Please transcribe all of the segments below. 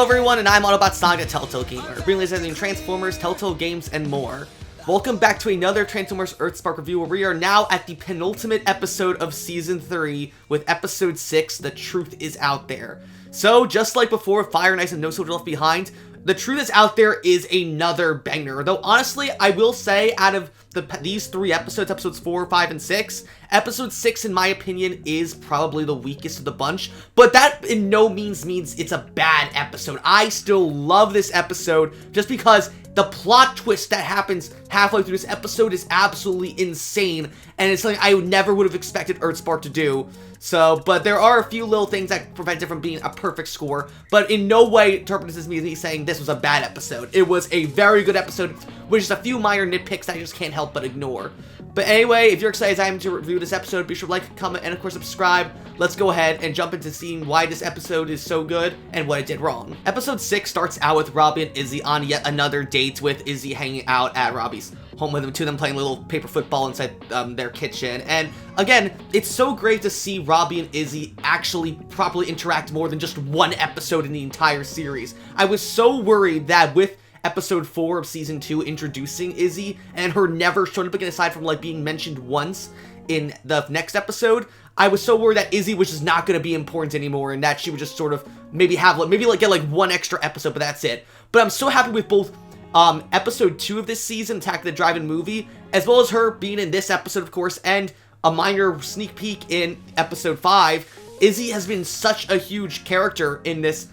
everyone, and I'm Autobot Saga Telltale Gamer, bringing you everything Transformers, Telltale games, and more. Welcome back to another Transformers EarthSpark review, where we are now at the penultimate episode of Season 3, with Episode 6, The Truth Is Out There. So, just like before, Fire and Ice and No Soldier Left Behind, The Truth Is Out There is another banger. Though, honestly, I will say, out of these three episodes, episodes 4, 5, and 6, episode 6, in my opinion, is probably the weakest of the bunch, but that in no means it's a bad episode. I still love this episode, just because the plot twist that happens halfway through this episode is absolutely insane, and it's something I never would have expected EarthSpark to do. So, but there are a few little things that prevent it from being a perfect score, but in no way interpret this as me saying this was a bad episode. It was a very good episode, with just a few minor nitpicks that I just can't help but ignore. But anyway, if you're excited as I am to review this episode, be sure to like, comment, and of course subscribe. Let's go ahead and jump into seeing why this episode is so good and what it did wrong. Episode 6 starts out with Robbie and Izzy on yet another date, with Izzy hanging out at Robbie's home with them, two of them playing a little paper football inside their kitchen. And again, it's so great to see Robbie and Izzy actually properly interact more than just one episode in the entire series. I was so worried that with episode 4 of season 2 introducing Izzy and her never showing up again aside from like being mentioned once in the next episode, I was so worried that Izzy was just not going to be important anymore and that she would just sort of maybe have get like one extra episode, but that's it. But I'm so happy with both episode 2 of this season, Attack of the Drive-In movie, as well as her being in this episode, of course, and a minor sneak peek in episode 5. Izzy has been such a huge character in this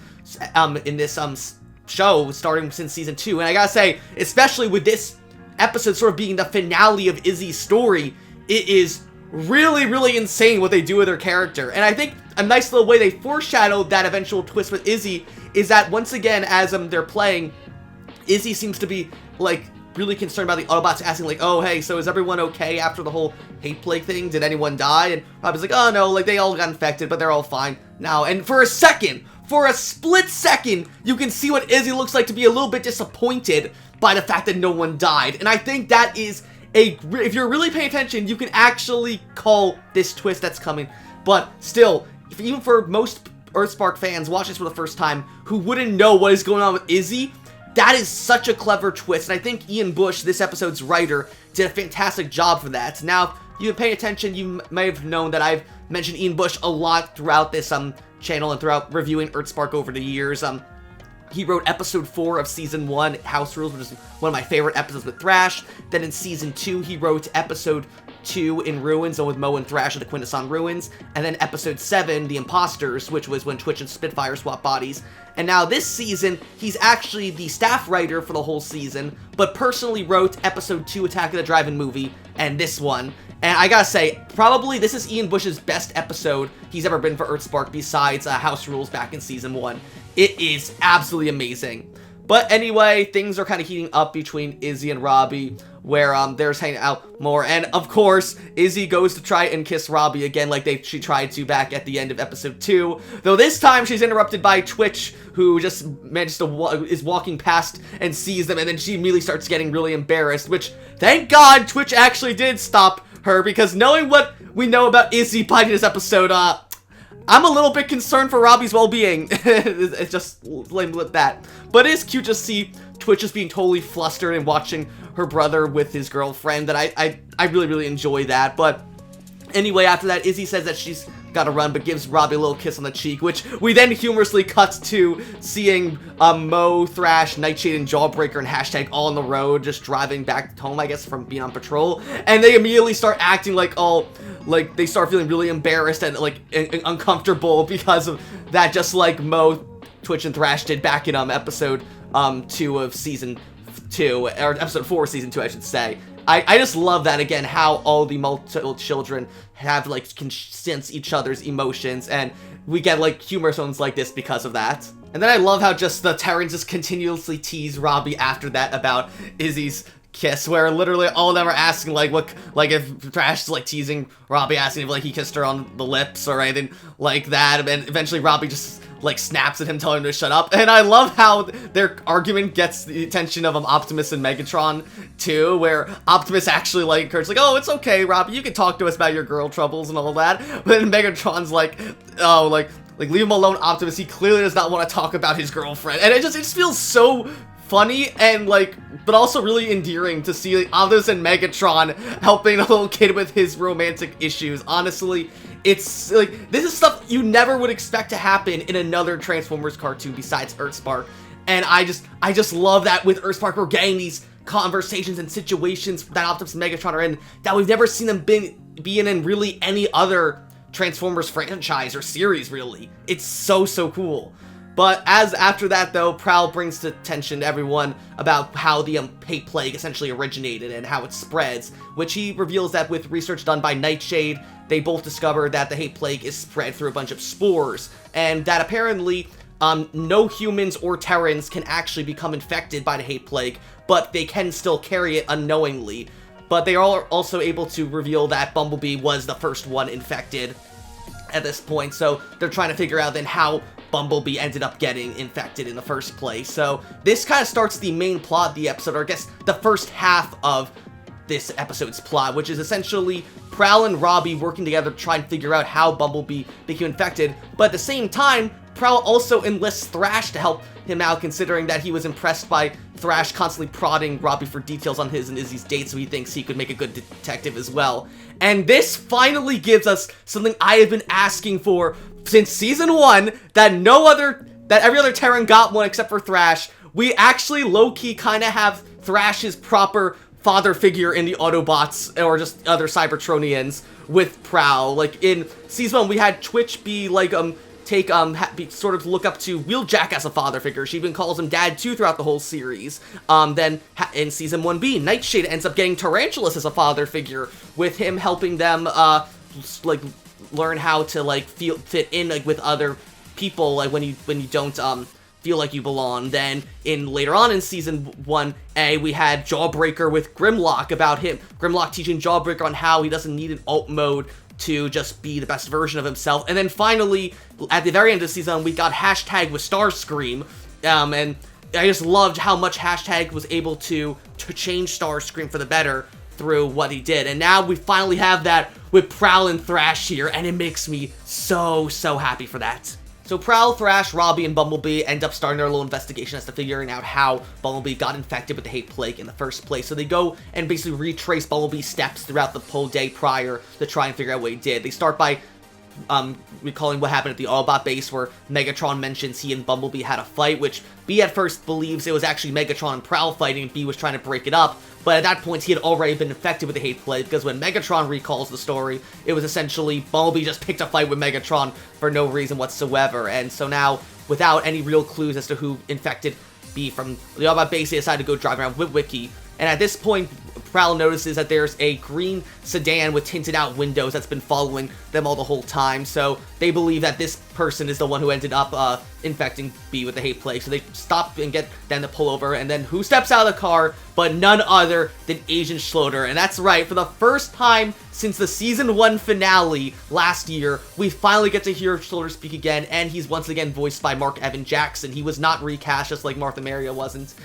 show starting since season 2, and I gotta say, especially with this episode sort of being the finale of Izzy's story, it is really insane what they do with her character. And I think a nice little way they foreshadowed that eventual twist with Izzy is that once again, as they're playing, Izzy seems to be like really concerned about the Autobots, asking like, oh hey, so is everyone okay after the whole hate plague thing? Did anyone die? And Robbie's like, oh no, like they all got infected, but they're all fine now. And for a split second, you can see what Izzy looks like to be a little bit disappointed by the fact that no one died. And I think that is if you're really paying attention, you can actually call this twist that's coming. But still, even for most EarthSpark fans watching this for the first time who wouldn't know what is going on with Izzy, that is such a clever twist, and I think Ian Bush, this episode's writer, did a fantastic job for that. Now, if you've been paying attention, you may have known that I've mentioned Ian Bush a lot throughout this channel and throughout reviewing EarthSpark over the years. He wrote episode 4 of season 1, House Rules, which is one of my favorite episodes with Thrash. Then in season 2, he wrote episode 2 in Ruins, and with Mo and Thrash at the Quintessons Ruins. And then episode 7, The Imposters, which was when Twitch and Spitfire swap bodies. And now this season, he's actually the staff writer for the whole season, but personally wrote episode 2, Attack of the Drive-In movie, and this one. And I gotta say, probably this is Ian Bush's best episode he's ever been for EarthSpark besides House Rules back in season 1. It is absolutely amazing. But anyway, things are kind of heating up between Izzy and Robbie, where they're hanging out more. And of course, Izzy goes to try and kiss Robbie again, like she tried to back at the end of episode 2. Though this time she's interrupted by Twitch, who just manages to is walking past and sees them, and then she immediately starts getting really embarrassed. Which, thank God, Twitch actually did stop her, because knowing what we know about Izzy by this episode, I'm a little bit concerned for Robbie's well-being. It's just labeled at that. But it is cute to see Twitch just being totally flustered and watching her brother with his girlfriend. That I really enjoy that. But anyway, after that, Izzy says that she's gotta run, but gives Robbie a little kiss on the cheek, which we then humorously cut to seeing Mo, Thrash, Nightshade, and Jawbreaker and Hashtag all on the road, just driving back home, I guess, from being on patrol. And they immediately start acting like they start feeling really embarrassed and like uncomfortable because of that, just like Mo, Twitch, and Thrash did back in episode 2 of season 2, or episode 4 of season 2, I should say. I just love that, again, how all the Malto children have, like, can sense each other's emotions, and we get, like, humorous ones like this because of that. And then I love how just the Terrans just continuously tease Robbie after that about Izzy's kiss, where literally all of them are asking, like, what, like, if Thrash is, like, teasing Robbie, asking if, like, he kissed her on the lips or anything like that, and eventually Robbie just like snaps at him, telling him to shut up. And I love how their argument gets the attention of Optimus and Megatron too, where Optimus actually like encourages, like, oh, it's okay, Robbie, you can talk to us about your girl troubles and all that. But then Megatron's like, oh, like, Like, leave him alone, Optimus. He clearly does not want to talk about his girlfriend. And it just feels so funny and, like, but also really endearing to see, like, Optimus and Megatron helping a little kid with his romantic issues. Honestly, it's, like, this is stuff you never would expect to happen in another Transformers cartoon besides EarthSpark. And I just love that with EarthSpark we're getting these conversations and situations that Optimus and Megatron are in that we've never seen them be in really any other Transformers franchise or series, really. It's so cool. But after that, though, Prowl brings attention to everyone about how the hate plague essentially originated and how it spreads, which he reveals that with research done by Nightshade, they both discovered that the hate plague is spread through a bunch of spores, and that apparently no humans or Terrans can actually become infected by the hate plague, but they can still carry it unknowingly. But they are also able to reveal that Bumblebee was the first one infected at this point, so they're trying to figure out then how Bumblebee ended up getting infected in the first place. So this kind of starts the main plot of the episode, or I guess the first half of this episode's plot, which is essentially Prowl and Robbie working together to try and figure out how Bumblebee became infected, but at the same time, Prowl also enlists Thrash to help him out, considering that he was impressed by Thrash constantly prodding Robbie for details on his and Izzy's date, so he thinks he could make a good detective as well. And this finally gives us something I have been asking for since Season 1, that every other Terran got one except for Thrash. We actually low-key kind of have Thrash's proper father figure in the Autobots, or just other Cybertronians, with Prowl. Like, in Season 1, we had Twitch be, like, sort of look up to Wheeljack as a father figure. She even calls him Dad, too, throughout the whole series. Then, in Season 1B, Nightshade ends up getting Tarantulas as a father figure, with him helping them, like, learn how to, like, fit in, like, with other people, like, when you don't, feel like you belong. Then, later on in Season 1A, we had Jawbreaker with Grimlock, about Grimlock teaching Jawbreaker on how he doesn't need an alt mode to just be the best version of himself. And then finally, at the very end of the season, we got Hashtag with Starscream, and I just loved how much Hashtag was able to change Starscream for the better through what he did. And now we finally have that with Prowl and Thrash here, and it makes me so happy for that. So Prowl, Thrash, Robbie, and Bumblebee end up starting their little investigation as to figuring out how Bumblebee got infected with the hate plague in the first place. So they go and basically retrace Bumblebee's steps throughout the whole day prior to try and figure out what he did. They start by recalling what happened at the Autobot base, where Megatron mentions he and Bumblebee had a fight, which B at first believes it was actually Megatron and Prowl fighting, and B was trying to break it up, but at that point he had already been infected with the hate plague, because when Megatron recalls the story, it was essentially Bumblebee just picked a fight with Megatron for no reason whatsoever. And so now, without any real clues as to who infected B from the Autobot base, they decided to go drive around Witwicky. And at this point, Prowl notices that there's a green sedan with tinted out windows that's been following them all the whole time, so they believe that this person is the one who ended up infecting B with the hate plague. So they stop and get them to pull over, and then who steps out of the car but none other than Agent Schroeder. And that's right, for the first time since the Season 1 finale last year, we finally get to hear Schroeder speak again, and he's once again voiced by Mark Evan Jackson. He was not recast, just like Martha Maria wasn't,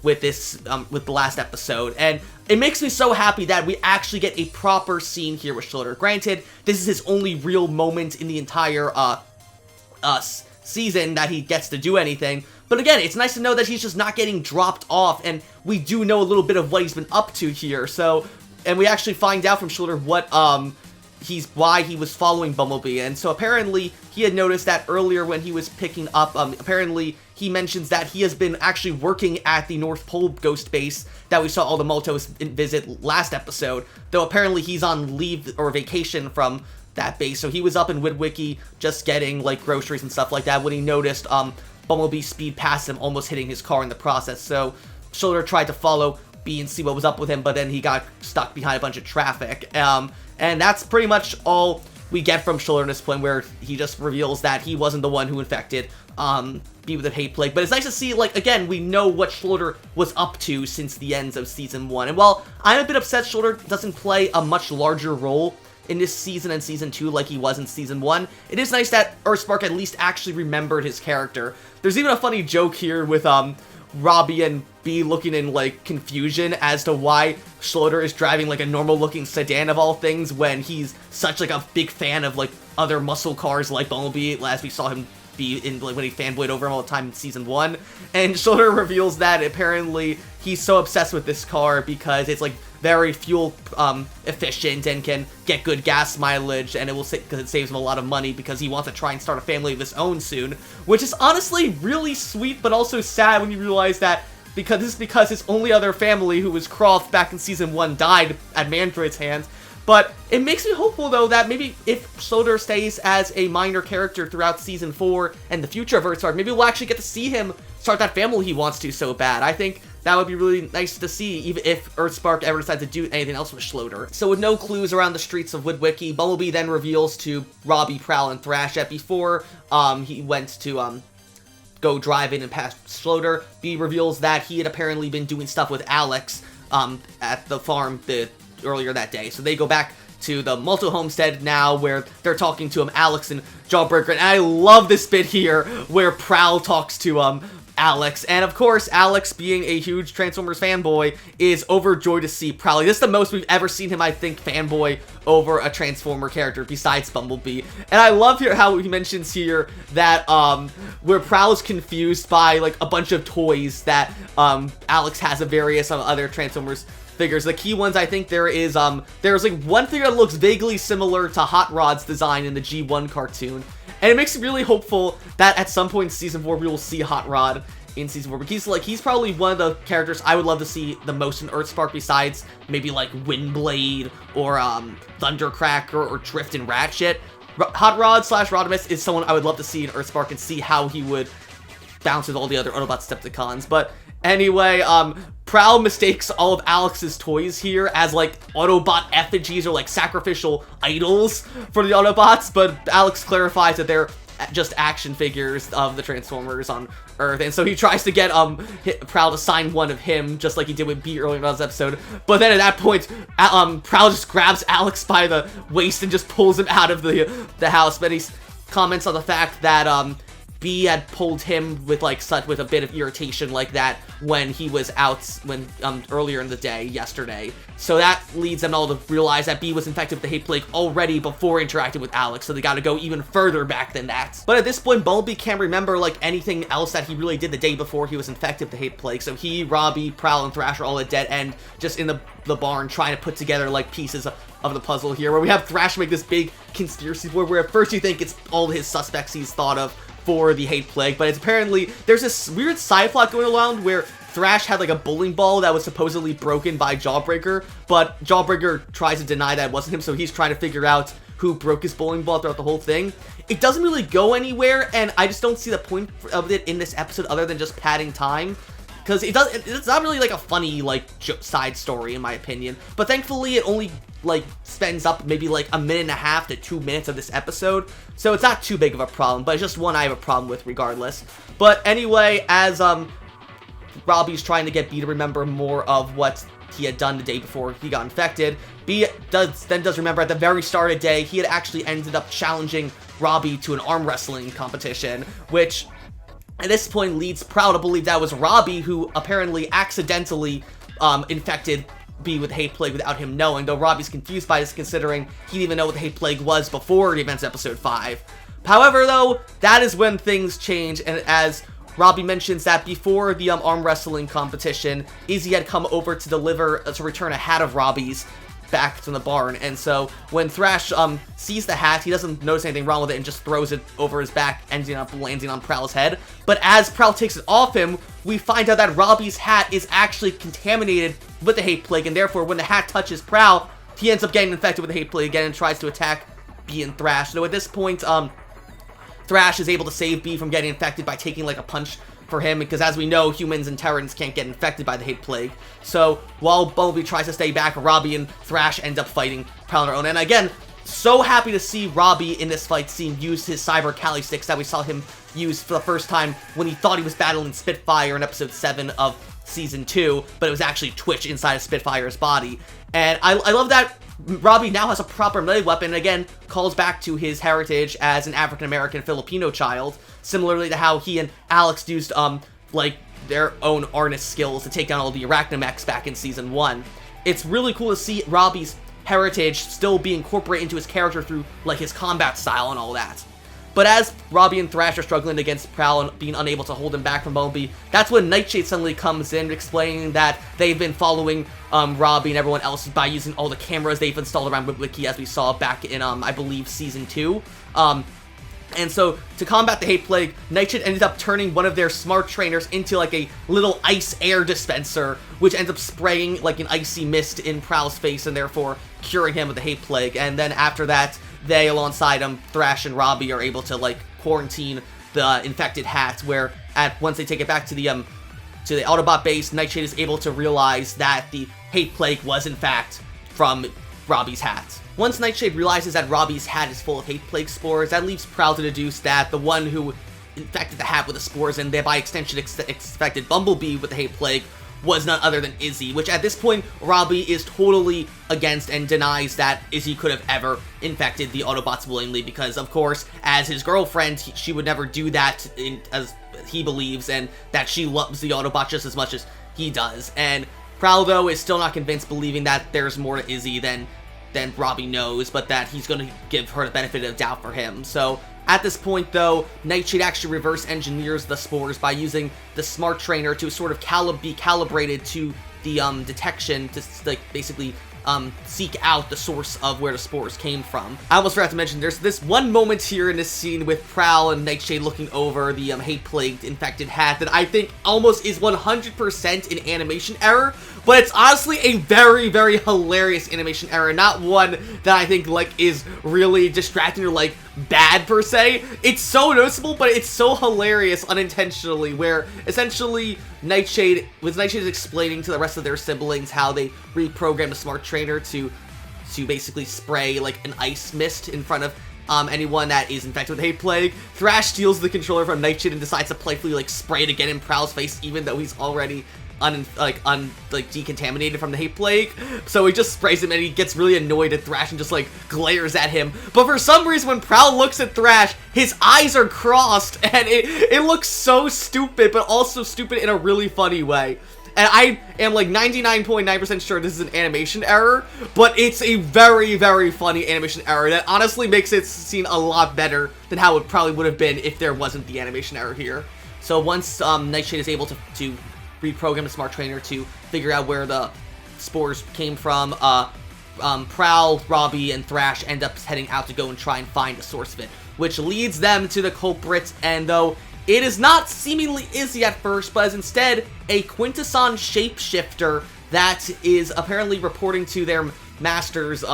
with the last episode, and it makes me so happy that we actually get a proper scene here with Schroeder. Granted, this is his only real moment in the entire season that he gets to do anything, but again, it's nice to know that he's just not getting dropped off, and we do know a little bit of what he's been up to here. So, and we actually find out from Schroeder what why he was following Bumblebee. And so apparently he had noticed that earlier when he was picking up, apparently he mentions that he has been actually working at the North Pole Ghost Base that we saw all the Maltos visit last episode, though apparently he's on leave or vacation from that base. So he was up in Witwicky just getting like groceries and stuff like that when he noticed Bumblebee speed past him, almost hitting his car in the process. So Schroeder tried to follow B and see what was up with him, but then he got stuck behind a bunch of traffic. And that's pretty much all we get from Schroeder at this point, where he just reveals that he wasn't the one who infected B with the hate plague. But it's nice to see, like, again, we know what Schroeder was up to since the ends of Season 1. And while I'm a bit upset Schroeder doesn't play a much larger role in this season and Season 2 like he was in Season 1, it is nice that EarthSpark at least actually remembered his character. There's even a funny joke here with Robbie and B looking in, like, confusion as to why Schroeder is driving like a normal looking sedan of all things when he's such like a big fan of like other muscle cars like Bumblebee, as we saw him be in like when he fanboyed over him all the time in season 1. And Schroeder reveals that apparently he's so obsessed with this car because it's like very fuel efficient and can get good gas mileage, and because it saves him a lot of money because he wants to try and start a family of his own soon, which is honestly really sweet but also sad when you realize that because his only other family, who was Croft back in season 1, died at Mandroid's hands. But it makes me hopeful, though, that maybe if Schroeder stays as a minor character throughout Season 4 and the future of EarthSpark, maybe we'll actually get to see him start that family he wants to so bad. I think that would be really nice to see, even if EarthSpark ever decides to do anything else with Schroeder. So with no clues around the streets of Woodwicky, Bumblebee then reveals to Robbie, Prowl, and Thrash that before he went to go drive in and pass Schroeder, B reveals that he had apparently been doing stuff with Alex at the farm earlier that day. So they go back to the Malto homestead now, where they're talking to Alex and Jawbreaker, and I love this bit here where Prowl talks to Alex, and of course Alex, being a huge Transformers fanboy, is overjoyed to see Prowl. This is the most we've ever seen him, I think, fanboy over a Transformer character besides Bumblebee. And I love here how he mentions here that where Prowl is confused by like a bunch of toys that Alex has of various other Transformers figures. The key ones, I think there's like one figure that looks vaguely similar to Hot Rod's design in the G1 cartoon, and it makes me really hopeful that at some point in Season 4 we will see Hot Rod in Season 4, but he's probably one of the characters I would love to see the most in EarthSpark, besides maybe like Windblade or Thundercracker or Drift and Ratchet. Hot Rod / Rodimus is someone I would love to see in EarthSpark and see how he would bounce with all the other Autobot Decepticons. But anyway, Prowl mistakes all of Alex's toys here as like Autobot effigies or like sacrificial idols for the Autobots, but Alex clarifies that they're just action figures of the Transformers on Earth, and so he tries to get Prowl to sign one of him, just like he did with B earlier in this episode. But then at that point, Prowl just grabs Alex by the waist and just pulls him out of the house. But he comments on the fact that B had pulled him with a bit of irritation like that when he was out earlier in the day yesterday. So that leads them all to realize that B was infected with the hate plague already before interacting with Alex, so they gotta go even further back than that. But at this point, Bumblebee can't remember like anything else that he really did the day before he was infected with the hate plague, so he, Robbie, Prowl, and Thrash are all at dead end, just in the barn trying to put together like pieces of the puzzle here, where we have Thrash make this big conspiracy where at first you think it's all his suspects he's thought of for the hate plague, but it's apparently there's this weird side plot going around where Thrash had like a bowling ball that was supposedly broken by Jawbreaker, but Jawbreaker tries to deny that it wasn't him, so he's trying to figure out who broke his bowling ball throughout the whole thing. It doesn't really go anywhere, and I just don't see the point of it in this episode other than just padding time, because it's not really like a funny like side story in my opinion. But thankfully it only like spends up maybe like a minute and a half to 2 minutes of this episode, so it's not too big of a problem, but it's just one I have a problem with regardless. But anyway, as Robbie's trying to get B to remember more of what he had done the day before he got infected, B does remember at the very start of the day he had actually ended up challenging Robbie to an arm wrestling competition, which at this point leads Prowl to believe that was Robbie who apparently accidentally infected B with hate plague without him knowing, though Robbie's confused by this considering he didn't even know what the hate plague was before the events of episode 5. However, though, that is when things change, and as Robbie mentions that before the arm wrestling competition, Izzy had come over to return a hat of Robbie's back to the barn, and so when Thrash sees the hat, he doesn't notice anything wrong with it and just throws it over his back, ending up landing on Prowl's head. But as Prowl takes it off him, we find out that Robbie's hat is actually contaminated with the hate plague, and therefore when the hat touches Prowl, he ends up getting infected with the hate plague again and tries to attack B and Thrash. So at this point, Thrash is able to save B from getting infected by taking like a punch for him, because as we know, humans and Terrans can't get infected by the hate plague. So while Bumblebee tries to stay back, Robbie and Thrash end up fighting Prowl on their own. And again, so happy to see Robbie in this fight scene use his Cyber Cali sticks that we saw him use for the first time when he thought he was battling Spitfire in episode 7 of season 2, but it was actually Twitch inside of Spitfire's body. And I love that Robbie now has a proper melee weapon, and again, calls back to his heritage as an African-American Filipino child, similarly to how he and Alex used, like, their own Arnis skills to take down all the Arachnomechs back in Season 1. it's really cool to see Robbie's heritage still be incorporated into his character through, like, his combat style and all that. But as Robbie and Thrash are struggling against Prowl and being unable to hold him back from Bumblebee, that's when Nightshade suddenly comes in, explaining that they've been following Robbie and everyone else by using all the cameras they've installed around Wiki, as we saw back in, I believe, Season 2. And so, to combat the hate plague, Nightshade ended up turning one of their smart trainers into, like, a little ice air dispenser, which ends up spraying, like, an icy mist in Prowl's face and therefore curing him of the hate plague. And then after that, they, alongside Thrash and Robbie, are able to, like, quarantine the infected hat, where once they take it back to the Autobot base, Nightshade is able to realize that the hate plague was, in fact, from Robbie's hat. Once Nightshade realizes that Robbie's hat is full of hate plague spores, that leaves Prowl to deduce that the one who infected the hat with the spores and thereby extension infected Bumblebee with the hate plague was none other than Izzy, which at this point, Robbie is totally against and denies that Izzy could have ever infected the Autobots willingly, because, of course, as his girlfriend, she would never do that, as he believes, and that she loves the Autobots just as much as he does. And Prowl, though, is still not convinced, believing that there's more to Izzy than Robbie knows, but that he's going to give her the benefit of the doubt for him. So, at this point, though, Nightshade actually reverse engineers the spores by using the smart trainer to sort of be calibrated to the detection to, like, basically seek out the source of where the spores came from. I almost forgot to mention, there's this one moment here in this scene with Prowl and Nightshade looking over the hate-plagued infected hat that I think almost is 100% an animation error, but it's honestly a very, very hilarious animation error, not one that I think, like, is really distracting or, like, bad per se. It's so noticeable, but it's so hilarious unintentionally, where essentially Nightshade is explaining to the rest of their siblings how they reprogrammed a smart trainer to basically spray, like, an ice mist in front of anyone that is infected with hate plague. Thrash steals the controller from Nightshade and decides to playfully, like, spray it again in Prowl's face, even though he's already decontaminated from the hate plague. So he just sprays him and he gets really annoyed at Thrash and just, like, glares at him. But for some reason, when Prowl looks at Thrash, his eyes are crossed and it looks so stupid, but also stupid in a really funny way. And I am, like, 99.9% sure this is an animation error, but it's a very, very funny animation error that honestly makes it seem a lot better than how it probably would have been if there wasn't the animation error here. So once Nightshade is able to reprogram the smart trainer to figure out where the spores came from, Prowl, Robbie, and Thrash end up heading out to go and try and find the source of it, which leads them to the culprit. And though it is not seemingly Izzy at first, but is instead a Quintessons shapeshifter that is apparently reporting to their masters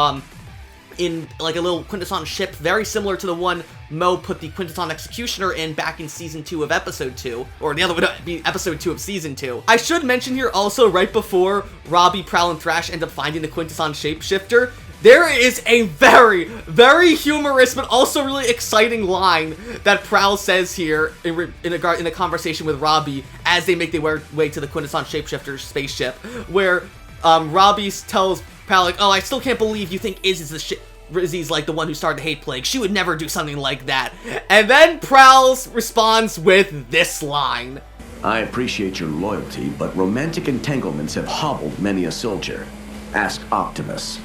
in, like, a little Quintessons ship very similar to the one Mo put the Quintessons Executioner in back in Season 2 of Episode 2, or the other would be Episode 2 of Season 2. I should mention here also, right before Robbie, Prowl, and Thrash end up finding the Quintessons shapeshifter, there is a very, very humorous but also really exciting line that Prowl says here in a conversation with Robbie as they make their way to the Quintessons shapeshifter's spaceship, where Robbie tells Prowl, like, "Oh, I still can't believe you think Izzy's like the one who started the hate plague. She would never do something like that." And then Prowl responds with this line. "I appreciate your loyalty, but romantic entanglements have hobbled many a soldier. Ask Optimus."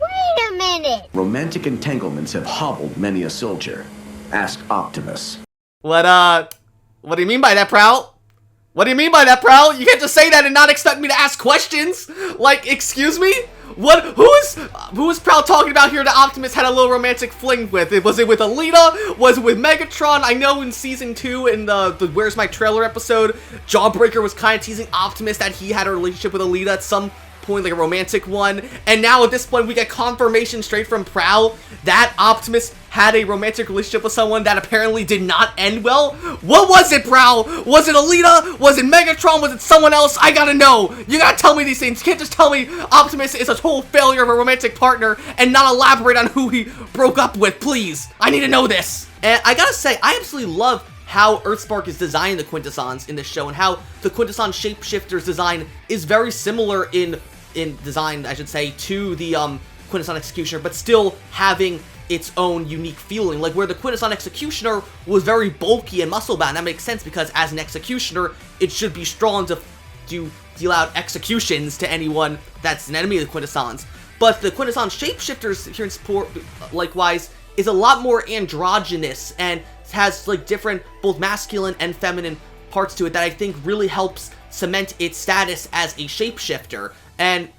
Wait a minute! "Romantic entanglements have hobbled many a soldier. Ask Optimus." What do you mean by that, Prowl? What do you mean by that, Prowl? You can't just say that and not expect me to ask questions. Like, excuse me? Who is Prowl talking about here that Optimus had a little romantic fling with? Was it with Alita? Was it with Megatron? I know in Season 2, in the Where's My Trailer episode, Jawbreaker was kind of teasing Optimus that he had a relationship with Alita at some point, like a romantic one. And now at this point, we get confirmation straight from Prowl that Optimus had a romantic relationship with someone that apparently did not end well. What was it, Prowl? Was it Alita? Was it Megatron? Was it someone else? I gotta know. You gotta tell me these things. You can't just tell me Optimus is a total failure of a romantic partner and not elaborate on who he broke up with, please. I need to know this. And I gotta say, I absolutely love how EarthSpark is designing the Quintessons in this show, and how the Quintessons shapeshifter's design is very similar in design, I should say, to the Quintessons Executioner, but still having its own unique feeling. Like, where the Quintessons Executioner was very bulky and muscle-bound, that makes sense because as an Executioner, it should be strong to do deal out executions to anyone that's an enemy of the Quintessons. But the Quintesson shapeshifters here in support, likewise, is a lot more androgynous and has like different both masculine and feminine parts to it that I think really helps cement its status as a shapeshifter. And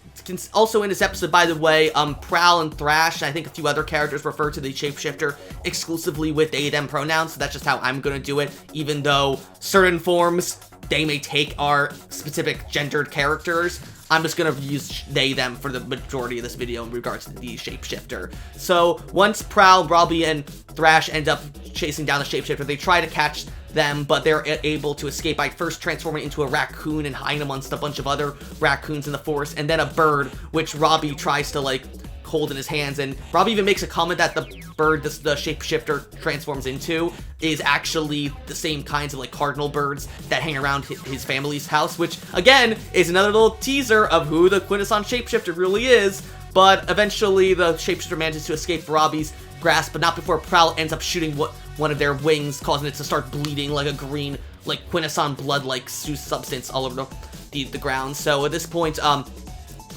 also in this episode, by the way, Prowl and Thrash, and I think a few other characters refer to the shapeshifter exclusively with they, them pronouns, so that's just how I'm gonna do it, even though certain forms they may take are specific gendered characters. I'm just gonna use they, them for the majority of this video in regards to the shapeshifter. So once Prowl, Robbie, and Thrash end up chasing down the shapeshifter, they try to catch them, but they're able to escape by first transforming into a raccoon and hiding amongst a bunch of other raccoons in the forest, and then a bird, which Robbie tries to like hold in his hands. And Robbie even makes a comment that the bird the shapeshifter transforms into is actually the same kinds of like cardinal birds that hang around his family's house, which again is another little teaser of who the Quintesson shapeshifter really is. But eventually the shapeshifter manages to escape Robbie's grasp, but not before Prowl ends up shooting one of their wings, causing it to start bleeding like a green, like Quintesson blood-like substance all over the ground. So at this point,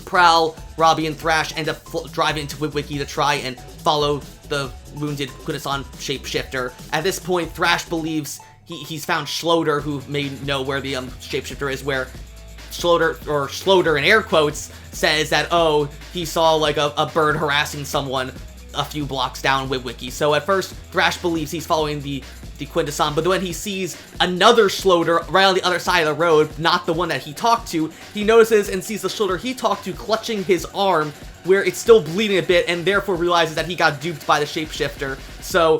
Prowl, Robbie, and Thrash end up driving into Witwicky to try and follow the wounded Quintesson shapeshifter. At this point, Thrash believes he's found Schloder, who may know where the shapeshifter is, where Schloder in air quotes says that, oh, he saw like a bird harassing someone a few blocks down Witwicky. So at first, Thrash believes he's following the Quintesson, but when he sees another Schloder right on the other side of the road, not the one that he talked to, he notices and sees the Schloder he talked to clutching his arm where it's still bleeding a bit, and therefore realizes that he got duped by the shapeshifter. So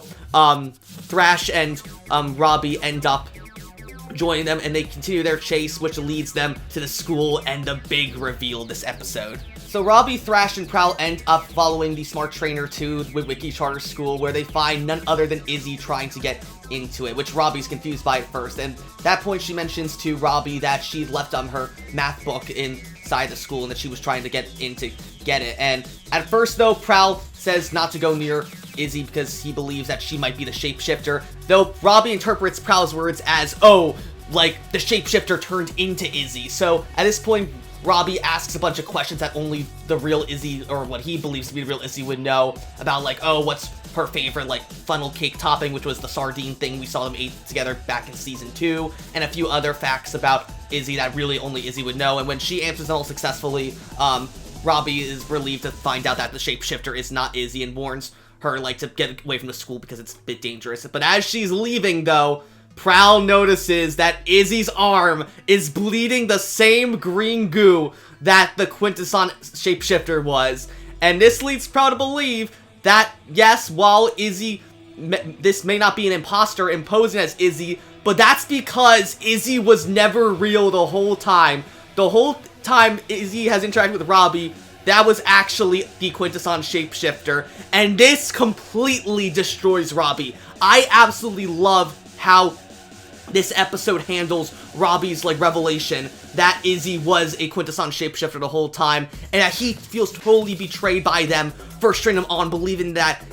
Thrash and Robbie end up joining them, and they continue their chase, which leads them to the school and the big reveal this episode. So Robbie, Thrash, and Prowl end up following the smart trainer to Witwicky Charter School, where they find none other than Izzy trying to get into it, which Robbie's confused by at first. And at that point, she mentions to Robbie that she left her math book inside the school and that she was trying to get in to get it. And at first, though, Prowl says not to go near Izzy because he believes that she might be the shapeshifter, though Robbie interprets Prowl's words as, oh, like the shapeshifter turned into Izzy. So at this point, Robbie asks a bunch of questions that only the real Izzy, or what he believes to be the real Izzy, would know about, like, oh, what's her favorite, like, funnel cake topping, which was the sardine thing we saw them eat together back in Season 2, and a few other facts about Izzy that really only Izzy would know. And when she answers them all successfully, Robbie is relieved to find out that the shapeshifter is not Izzy and warns her, like, to get away from the school because it's a bit dangerous. But as she's leaving, though, Prowl notices that Izzy's arm is bleeding the same green goo that the Quintesson shapeshifter was. And this leads Prowl to believe that, yes, while Izzy, this may not be an imposter imposing as Izzy, but that's because Izzy was never real the whole time. The whole time Izzy has interacted with Robbie, that was actually the Quintesson shapeshifter. And this completely destroys Robbie. I absolutely love how this episode handles Robbie's, like, revelation that Izzy was a Quintesson shapeshifter the whole time, and that he feels totally betrayed by them for stringing him on, believing that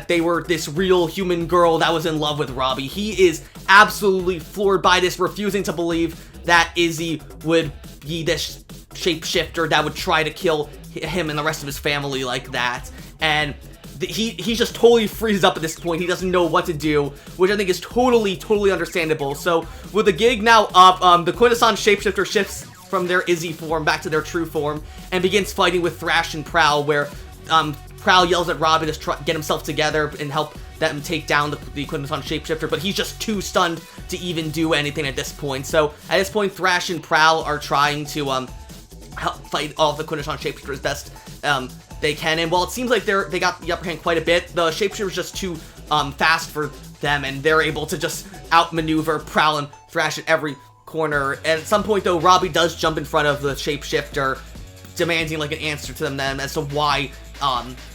they were this real human girl that was in love with Robbie. He is absolutely floored by this, refusing to believe that Izzy would be this shapeshifter that would try to kill him and the rest of his family like that. And he just totally freezes up at this point. He doesn't know what to do, which I think is totally understandable. So with the gig now up, the Quintesson shapeshifter shifts from their Izzy form back to their true form and begins fighting with Thrash and Prowl, where Prowl yells at Robbie to get himself together and help them take down the Quintesson shapeshifter, but he's just too stunned to even do anything at this point. So at this point, Thrash and Prowl are trying to help fight all of the Quintesson shapeshifters as best they can, and while it seems like they got the upper hand quite a bit, the shapeshifter's just too fast for them, and they're able to just outmaneuver Prowl and Thrash at every corner. And at some point, though, Robbie does jump in front of the shapeshifter, demanding, like, an answer to them as to why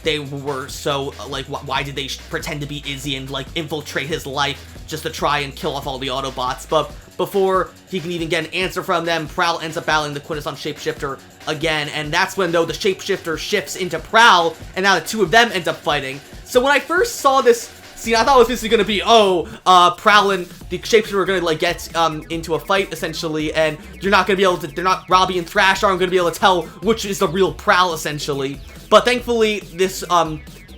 they were so, like, why did they pretend to be Izzy and, like, infiltrate his life just to try and kill off all the Autobots. But before he can even get an answer from them, Prowl ends up battling the Quintesson shapeshifter again, and that's when, though, the shapeshifter shifts into Prowl, and now the two of them end up fighting. So when I first saw this scene. I thought it was basically gonna be, Prowl and the shapeshifter are gonna, like, get, into a fight, essentially, and you're not gonna be able to, they're not, Robbie and Thrash aren't gonna be able to tell which is the real Prowl, essentially. But thankfully, this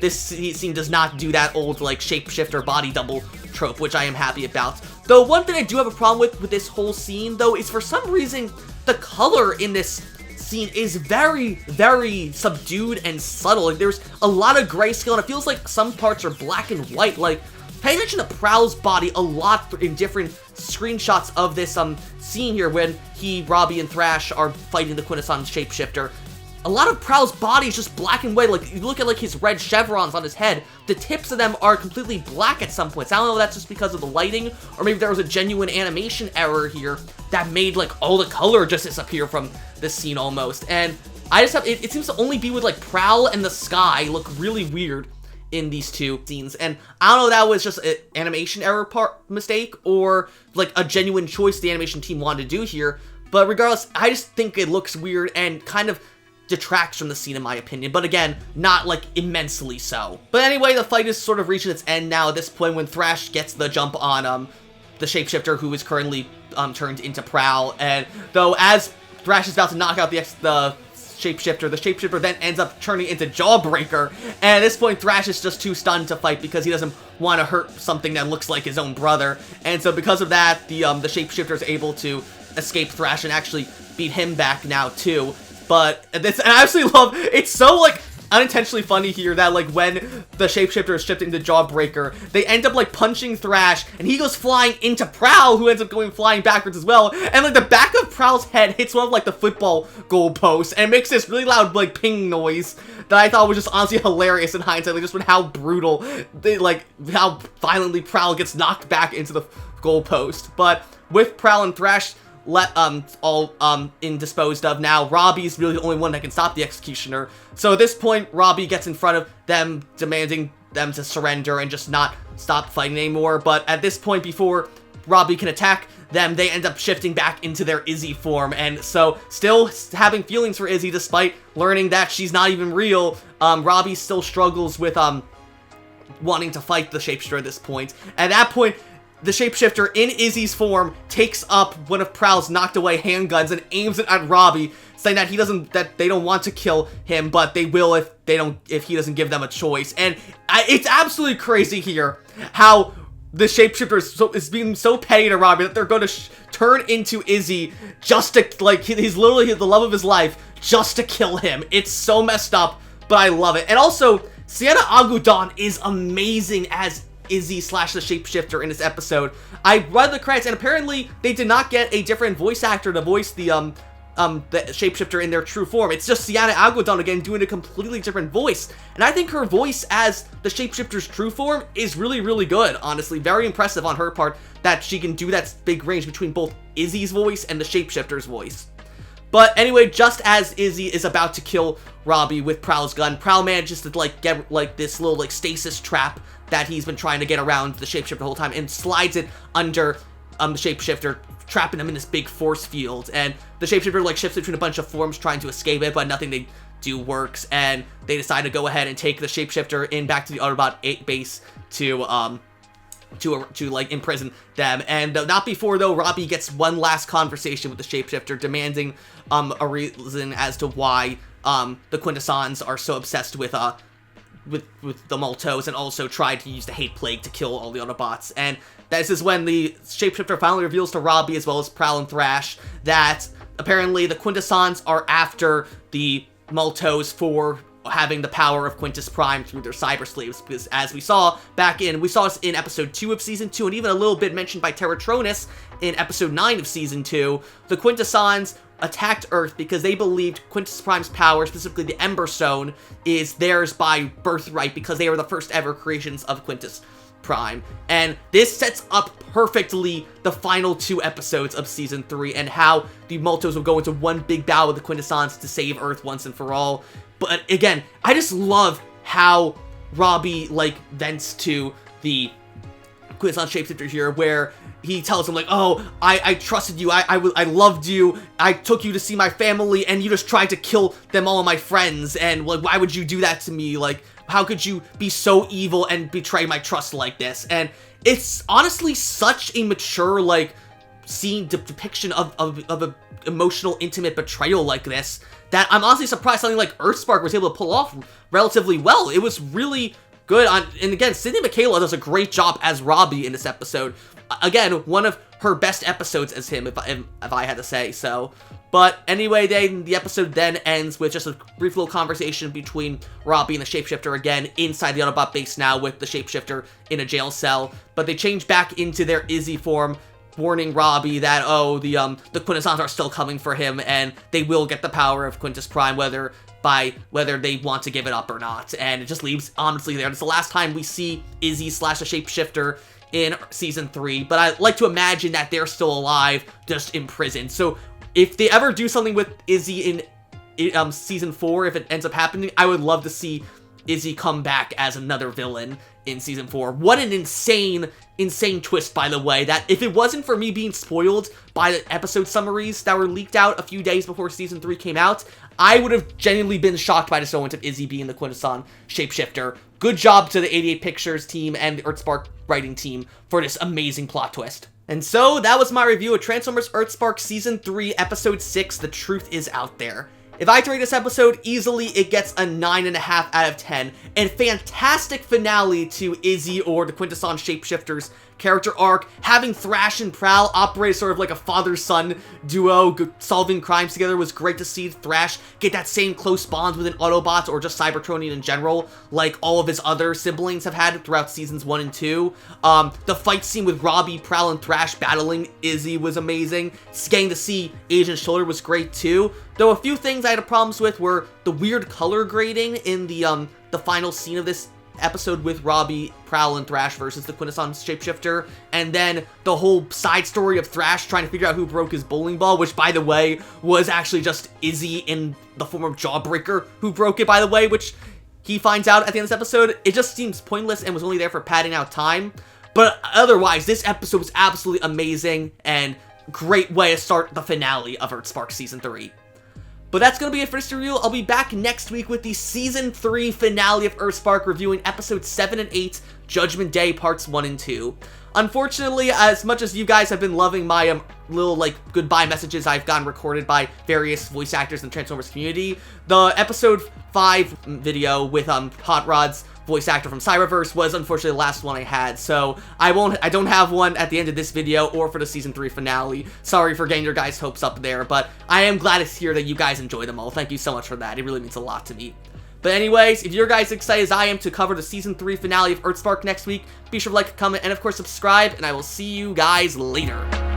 scene does not do that old, like, shapeshifter body double trope, which I am happy about. Though, one thing I do have a problem with this whole scene, though, is for some reason, the color in this scene is very, very subdued and subtle. Like, there's a lot of grayscale, and it feels like some parts are black and white. Like, pay attention to Prowl's body a lot in different screenshots of this scene here when Robbie and Thrash are fighting the Quintessons shapeshifter. A lot of Prowl's body is just black and white. Like, you look at, like, his red chevrons on his head, the tips of them are completely black at some points. I don't know if that's just because of the lighting, or maybe there was a genuine animation error here that made, like, all the color just disappear from this scene almost. And I just have, it seems to only be with, like, Prowl and the sky look really weird in these two scenes. And I don't know if that was just an animation error mistake, or, like, a genuine choice the animation team wanted to do here. But regardless, I just think it looks weird and kind of detracts from the scene, in my opinion, but again, not, like, immensely so. But anyway, the fight is sort of reaching its end now at this point when Thrash gets the jump on, the shapeshifter, who is currently, turned into Prowl, and though as Thrash is about to knock out the shapeshifter then ends up turning into Jawbreaker, and at this point, Thrash is just too stunned to fight because he doesn't want to hurt something that looks like his own brother, and so because of that, the shapeshifter is able to escape Thrash and actually beat him back now, too. But and I absolutely love, it's so, like, unintentionally funny here that, like, when the shapeshifter is shifted into Jawbreaker, they end up, like, punching Thrash, and he goes flying into Prowl, who ends up going flying backwards as well, and, like, the back of Prowl's head hits one of, like, the football goal posts, and it makes this really loud, like, ping noise that I thought was just honestly hilarious in hindsight, like, just with how brutal, how violently Prowl gets knocked back into the goal post. But with Prowl and Thrash indisposed of now, Robbie's really the only one that can stop the Executioner. So at this point, Robbie gets in front of them, demanding them to surrender and just not stop fighting anymore. But at this point, before Robbie can attack them, they end up shifting back into their Izzy form. And so, still having feelings for Izzy, despite learning that she's not even real, Robbie still struggles with wanting to fight the shapeshifter at this point. At that point, the shapeshifter in Izzy's form takes up one of Prowl's knocked away handguns and aims it at Robbie, saying that they don't want to kill him, but they will if he doesn't give them a choice. And it's absolutely crazy here how the shapeshifter is being so petty to Robbie that they're going to turn into Izzy just to, like, he's literally the love of his life, just to kill him. It's so messed up, but I love it. And also, Sienna Agudon is amazing as Izzy / the shapeshifter in this episode. I read the credits, and apparently they did not get a different voice actor to voice the shapeshifter in their true form. It's just Sienna Agudon again doing a completely different voice, and I think her voice as the shapeshifter's true form is really, really good. Honestly, very impressive on her part that she can do that big range between both Izzy's voice and the shapeshifter's voice. But anyway, just as Izzy is about to kill Robbie with Prowl's gun, Prowl manages to, like, get, like, this little, like, stasis trap that he's been trying to get around the shapeshifter the whole time, and slides it under the shapeshifter, trapping him in this big force field. And the shapeshifter, like, shifts between a bunch of forms trying to escape it, but nothing they do works, and they decide to go ahead and take the shapeshifter back to the Autobot 8 base to like imprison them. And not before though Robbie gets one last conversation with the shapeshifter, demanding a reason as to why the Quintessons are so obsessed with the Maltos, and also tried to use the hate plague to kill all the Autobots. And this is when the shapeshifter finally reveals to Robbie, as well as Prowl and Thrash, that apparently the Quintessons are after the Maltos for having the power of Quintus Prime through their cyber slaves, because as we saw this in episode 2 of season 2, and even a little bit mentioned by Terratronus in episode 9 of season 2, the Quintessons attacked Earth because they believed Quintus Prime's power, specifically the Ember Stone, is theirs by birthright because they were the first ever creations of Quintus Prime. And this sets up perfectly the final 2 episodes of season 3 and how the Maltos will go into one big battle with the Quintessons to save Earth once and for all. But again, I just love how Robbie, like, vents to the Quintesson shapeshifter here, where he tells him, like, oh, I trusted you, I loved you, I took you to see my family, and you just tried to kill them all, my friends, and, like, why would you do that to me? Like, how could you be so evil and betray my trust like this? And it's honestly such a mature, like, scene depiction of a emotional, intimate betrayal like this that I'm honestly surprised something like EarthSpark was able to pull off relatively well. It was really good and again, Sydney Michaela does a great job as Robbie in this episode. Again, one of her best episodes as him, if I had to say so. But anyway, the episode then ends with just a brief little conversation between Robbie and the shapeshifter again inside the Autobot base now with the shapeshifter in a jail cell. But they change back into their Izzy form, warning Robbie that, oh, the Quintessons are still coming for him and they will get the power of Quintus Prime whether they want to give it up or not. And it just leaves honestly there. It's the last time we see Izzy / the shapeshifter in season 3, but I like to imagine that they're still alive, just imprisoned. So if they ever do something with Izzy in season 4, if it ends up happening, I would love to see Izzy come back as another villain in season 4. What an insane twist, by the way, that if it wasn't for me being spoiled by the episode summaries that were leaked out a few days before season 3 came out, I would have genuinely been shocked by this moment of Izzy being the Quintesson shapeshifter. Good job to the 88 Pictures team and the EarthSpark writing team for this amazing plot twist. And so, that was my review of Transformers EarthSpark Season 3, Episode 6, The Truth Is Out There. If I had to rate this episode, easily it gets a 9.5 out of 10. And fantastic finale to Izzy or the Quintesson shapeshifter's character arc, having Thrash and Prowl operate sort of like a father-son duo solving crimes together was great to see. Thrash get that same close bond with an Autobot or just Cybertronian in general, like all of his other siblings have had throughout seasons 1 and 2. The fight scene with Robbie, Prowl, and Thrash battling Izzy was amazing. Getting to see Agent Shoulder was great too. Though a few things I had problems with were the weird color grading in the final scene of this episode with Robbie, Prowl, and Thrash versus the Quintesson shapeshifter, and then the whole side story of Thrash trying to figure out who broke his bowling ball, which, by the way, was actually just Izzy in the form of Jawbreaker who broke it, by the way, which he finds out at the end of this episode. It just seems pointless and was only there for padding out time. But otherwise, this episode was absolutely amazing and great way to start the finale of EarthSpark Season 3. But that's going to be it for this review. I'll be back next week with the Season 3 finale of EarthSpark, reviewing Episodes 7 and 8, Judgment Day Parts 1 and 2. Unfortunately, as much as you guys have been loving my little, like, goodbye messages I've gotten recorded by various voice actors in the Transformers community, the Episode 5 video with Hot Rod's voice actor from Cyberverse was unfortunately the last one I had, so I don't have one at the end of this video or for the Season 3 finale. Sorry for getting your guys' hopes up there, but I am glad to hear that you guys enjoy them all. Thank you so much for that. It really means a lot to me. But anyways, if you're guys excited as I am to cover the Season 3 finale of EarthSpark next week, be sure to like, comment, and of course subscribe, and I will see you guys later.